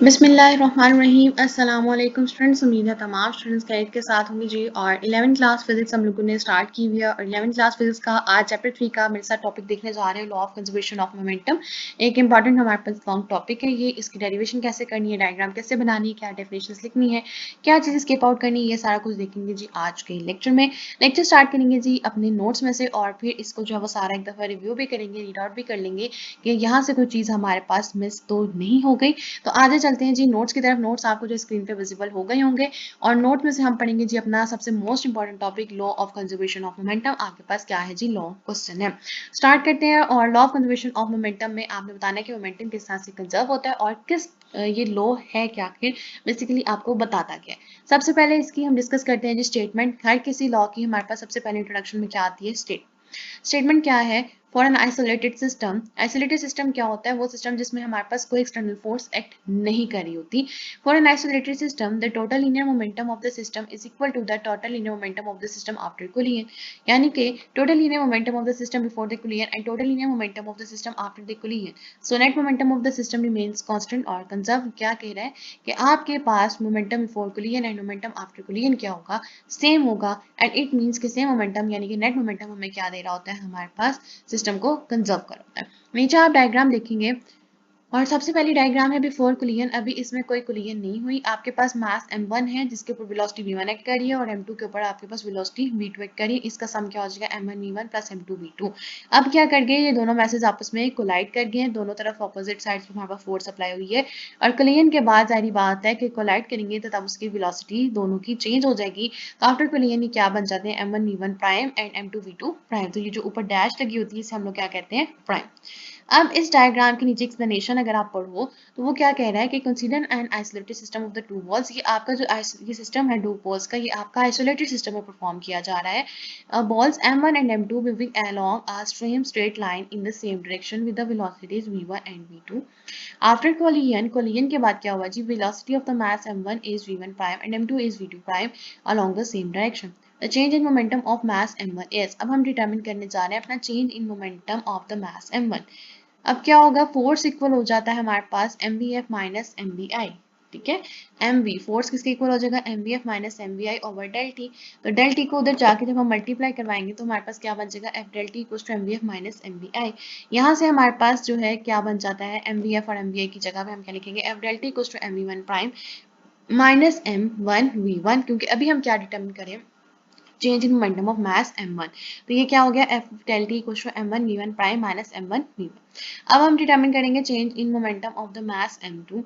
बिस्मिल्लाहिर्रहमानिर्रहीम अस्सलामुअलैकुम स्टूडेंट्स। उम्मीद है तमाम स्टूडेंट्स खैरियत के साथ होंगे जी। और 11वीं क्लास फिजिक्स हम लोगों ने स्टार्ट की हुई है और 11वीं क्लास फिजिक्स का आज चैप्टर 3 का मेरे साथ टॉपिक देखने जा रहे हैं, law of conservation of momentum. एक इंपॉर्टेंट हमारे पास लॉन्ग टॉपिक है ये। इसकी डेरिवेशन कैसे करनी है, डायग्राम कैसे बनानी है, क्या डेफिनेशंस लिखनी है, क्या चीज़ स्किप आउट करनी है, ये सारा कुछ देखेंगे जी आज के लेक्चर में। लेक्चर स्टार्ट करेंगे जी अपने नोट्स में से और फिर इसको जो है वो सारा एक दफ़ा रिव्यू भी करेंगे, रीड आउट भी कर लेंगे कि यहाँ से कोई चीज़ हमारे पास मिस तो नहीं हो गई। तो आगे चलते हैं जी नोट्स की तरफ। नोट्स आपको जो स्क्रीन पे विजिबल हो गए होंगे और नोट में से हम पढ़ेंगे जी अपना सबसे most important topic law of conservation of momentum. आपके पास क्या है जी, लॉ क्वेश्चन है। स्टार्ट करते हैं। और law of conservation of momentum में आपने बताना है कि मोमेंटम किस तरह से कंजर्व होता है और किस ये लॉ है क्या, आखिर बेसिकली आपको बताता क्या है। सबसे पहले इसकी हम डिस्कस करते हैं जी स्टेटमेंट। हर किसी लॉ की हमारे पास सबसे पहले इंट्रोडक्शन में क्या आती है, स्टेटमेंट क्या है। For an isolated system, isolated system क्या होता है, वो सिस्टम जिसमें हमारे पास कोई एक्सटर्नल फोर्स एक्ट नहीं कर रही होती। For an isolated system the total linear momentum of the system is equal to the total linear momentum of the system after collision. यानी कि total linear momentum of the system before the collision and total linear momentum of the system after the collision. So net momentum of the system remains constant और conserve. क्या कह रहा है कि आपके पास momentum before collision and momentum after collision क्या होगा, सेम होगा। एंड इट मीन्स कि सेम मोमेंटम यानी कि नेट मोमेंटम हमें क्या दे रहा होता है, हमारे पास सिस्टम को कंजर्व कर होता है। नीचे आप डायग्राम देखेंगे और सबसे पहली डायग्राम है बिफोर कोलिजन। अभी इसमें कोई कोलिजन नहीं हुई। आपके पास मास m1 है जिसके ऊपर वेलोसिटी v1 एक्ट कर रही है और m2 के ऊपर आपके पास वेलोसिटी v2 एक्ट कर रही है। इसका सम क्या हो जाएगा, m1 v1 plus m2 v2। अब क्या कर गए, ये दोनों मैसेज आपस में कोलाइड कर गए हैं। दोनों तरफ ऑपोजिट साइड पे हमारे पास फोर्स अप्लाई हुई है और कोलिजन के बाद जारी बात है कि कोलाइड करेंगे तो तब उसकी वेलोसिटी दोनों की चेंज हो जाएगी। तो आफ्टर कोलिजन ये क्या बन जाते हैं, m1 v1 prime and m2 v2 prime. तो ये जो ऊपर डैश लगी होती है इसे हम लोग क्या कहते हैं, प्राइम। अब इस डायग्राम के नीचे एक्सप्लेनेशन अगर आप पढ़ो तो वो क्या कह रहा है कि consider N isolated system of the two walls. ये आपका जो ये सिस्टम है टू पोल्स का, ये आपका आइसोलेटेड सिस्टम में परफॉर्म किया जा रहा है। Balls m1 and m2 moving along a same straight line in the same direction with the velocities v1 and v2. After collision के बाद क्या हुआ जी, velocity of the mass m1 is v1 prime and m2 is v2 prime along the same direction. The change in momentum of mass m1 is, अब हम determine करने जा रहे हैं अपना change in momentum of the mass m1। अब क्या होगा, फोर्स इक्वल हो जाता है हमारे पास M B F minus M B I. ठीक है, एम वी फोर्स किसके इक्वल हो जाएगा, M B F minus M B I over del T. तो डेल टी को उधर जाके जब हम मल्टीप्लाई करवाएंगे तो हमारे पास क्या बन जाएगा, F del T equal to M B F minus M B I. यहाँ से हमारे पास जो है क्या बन जाता है, एम बी एफ और एम बी आई की जगह पे हम क्या लिखेंगे, F del T equal to M V one prime minus M one V one, क्योंकि अभी हम क्या डिटर्मिन करें, change in momentum of mass m1। तो ये क्या हो गया, f del t equals to m1 v1 prime minus m1 v1। अब हम डिटरमिन करेंगे change in momentum of the mass m2।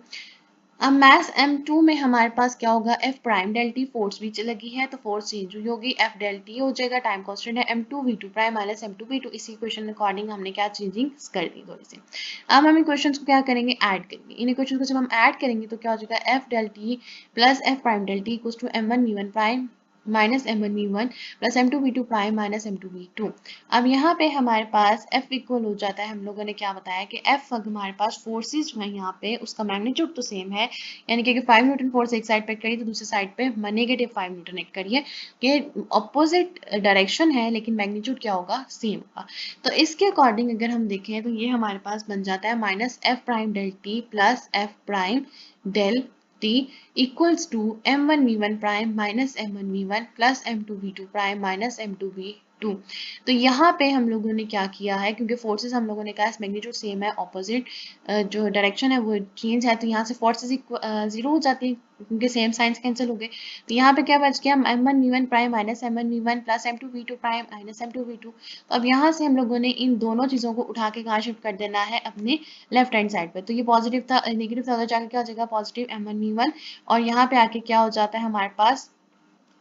अब मास m2 में हमारे पास क्या होगा, f prime del t, force भी लगी है तो फोर्स चेंज हुई होगी, f डेल t हो जाएगा, टाइम कांस्टेंट है m2 v2 prime minus m2 v2। इसी क्वेश्चन अकॉर्डिंग हमने क्या चेंजिंग कर दी थोड़ी सी। अब हम इक्वेशंस को क्या करेंगे, ऐड करेंगे। इन इक्वेशंस को जब हम ऐड करेंगे तो क्या हो जाएगा, f del t plus f prime del t equals to m1 v1 prime minus m1 v1 plus m2 v2 prime minus m2 v2। अब यहाँ पे हमारे पास F इक्वल हो जाता है, हम लोगों ने क्या बताया कि F हमारे पास फोर्सेस जो है यहाँ पे उसका मैग्नीट्यूड तो सेम है, यानी कि 5 न्यूटन फोर्स एक साइड पे करिए तो दूसरी साइड पे नेगेटिव 5 न्यूटन एक करिए, कि अपोजिट डायरेक्शन है लेकिन मैग्नीट्यूड क्या होगा, सेम होगा। तो इसके अकॉर्डिंग अगर हम देखें तो ये हमारे पास बन जाता है minus F prime del T plus F prime del t equals to m1 v1 prime minus m1 v1 plus m2 v2 prime minus m2 v2। तो यहाँ पे हम लोगों ने क्या किया है, क्योंकि फोर्सेस हम लोगों ने कहा मैग्नीट्यूड सेम है, ऑपोजिट जो डायरेक्शन है वो चेंज है, तो यहाँ से फोर्सेस जीरो हो जाती है क्योंकि सेम साइंस कैंसिल हो गए। तो यहाँ पे क्या बच गया, m1 v1 prime minus m1 v1 plus m2 v2 prime minus m2 v2। तो अब यहाँ से हम लोगों ने इन दोनों चीज़ों को उठा के कहाँ शिफ्ट कर देना है, अपने लेफ्ट हैंड साइड पे। तो ये पॉजिटिव था, नेगेटिव था, उधर जाके क्या हो जाएगा, पॉजिटिव m1 v1 और यहाँ पे आके क्या हो जाता है हमारे पास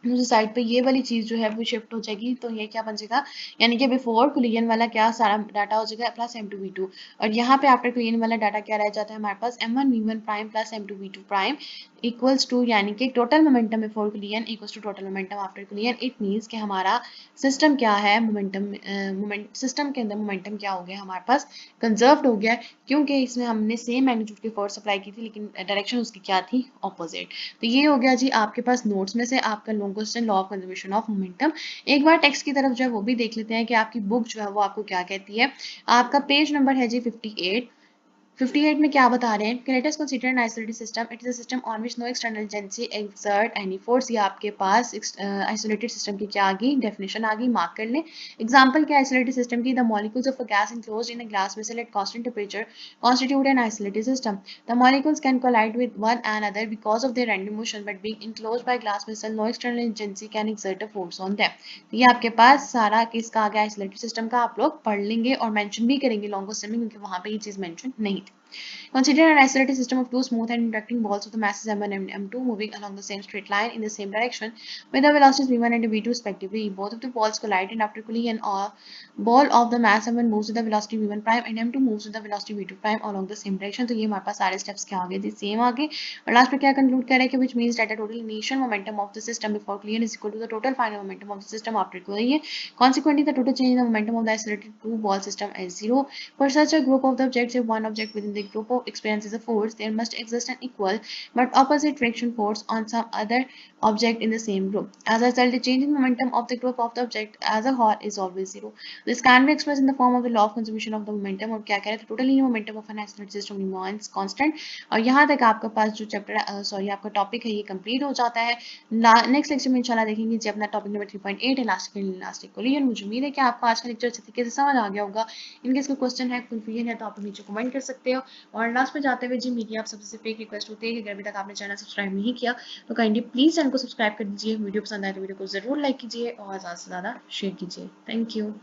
दूसरी साइड पे ये वाली चीज जो है वो शिफ्ट हो जाएगी। तो ये क्या बन जाएगा, यानी कि बिफोर कोलिजन वाला क्या सारा डाटा हो जाएगा प्लस m2 v2 और यहाँ पे आफ्टर कोलिजन वाला डाटा क्या रह जाता है हमारे पास, m1 v1 prime plus m2 v2 prime equals to, यानी कि total momentum before collision equals to total momentum after collision. It means कि हमारा सिस्टम क्या है, मोमेंटम सिस्टम के अंदर मोमेंटम क्या हो गया हमारे पास, कंजर्व्ड हो गया, क्योंकि इसमें हमने सेम मैग्नीट्यूड की फोर्स अप्लाई की थी लेकिन डायरेक्शन उसकी क्या थी, ऑपोजिट। तो ये हो गया जी आपके पास नोट्स में से आपका long question law of conservation of momentum. एक बार टेक्स्ट की तरफ जो है वो भी देख लेते हैं कि आपकी बुक जो है वो आपको क्या कहती है। आपका पेज नंबर है जी 58। 58 में क्या बता रहे हैं, let us consider an isolated system. It is a system on which no external agency exert any force. ये आपके पास isolated system की क्या आ गई, definition आ गई, मार्क कर लें. Example क्या isolated system की, the molecules of a gas enclosed in a glass vessel at constant temperature constitute an isolated system. The molecules can collide with one another because of their random motion, but being enclosed by glass vessel, no external agency can exert a force on them. ये आपके पास सारा किसका आ गया, isolated system का आप लोग पढ़ लेंगे और मेंशन भी करेंगे लॉन्ग क्वेश्चन में, क्योंकि वहां पे ये चीज मेंशन नहीं थी. Consider an isolated system of two smooth and interacting balls of the masses m1 and m2 moving along the same straight line in the same direction with the velocities v1 and v2 respectively. Both of the balls collide and after cooling an ball of the mass m1 moves with the velocity v1 prime and m2 moves with the velocity v2 prime along the same direction. तो ये हमारे पास सारे steps क्या आ गए थे, same आ गए. और last में क्या कंक्लूड करें कि which means that the total initial momentum of the system before cooling is equal to the total final momentum of the system after cooling. Consequently, the total change in the momentum of the isolated two ball system is zero. For such a group of the objects, if one object within the group of experiences a force, there must exist an equal but opposite friction force on some other object in the same group. As a result, the change in momentum of the group of the object as a whole is always zero. This can be expressed in the form of the law of conservation of the momentum. और क्या कह रहे थे, total linear momentum of an isolated system remains constant. और यहाँ तक आपके पास जो चैप्टर सॉरी आपका टॉपिक है ये कंप्लीट हो जाता है. नेक्स्ट लेक्चर में इंशाल्लाह देखेंगे जी अपना टॉपिक नंबर 3.8 इलास्टिक कोलिजन. मुझे उम्मीद है कि आपको आज का लेक्चर अच्छे तरीके से समझ आ गया होगा. इनकेस कोई क्वेश्चन है, कंफ्यूजन है, तो आप नीचे कमेंट कर सकते हो. और लास्ट में जाते हुए जी मेरी आप सबसे एक रिक्वेस्ट होती है कि अगर अभी तक आपने चैनल सब्सक्राइब नहीं किया तो काइंडली प्लीज चैनल को सब्सक्राइब कर दीजिए. वीडियो पसंद आए तो वीडियो को जरूर लाइक कीजिए और ज़्यादा से ज़्यादा शेयर कीजिए. Thank you.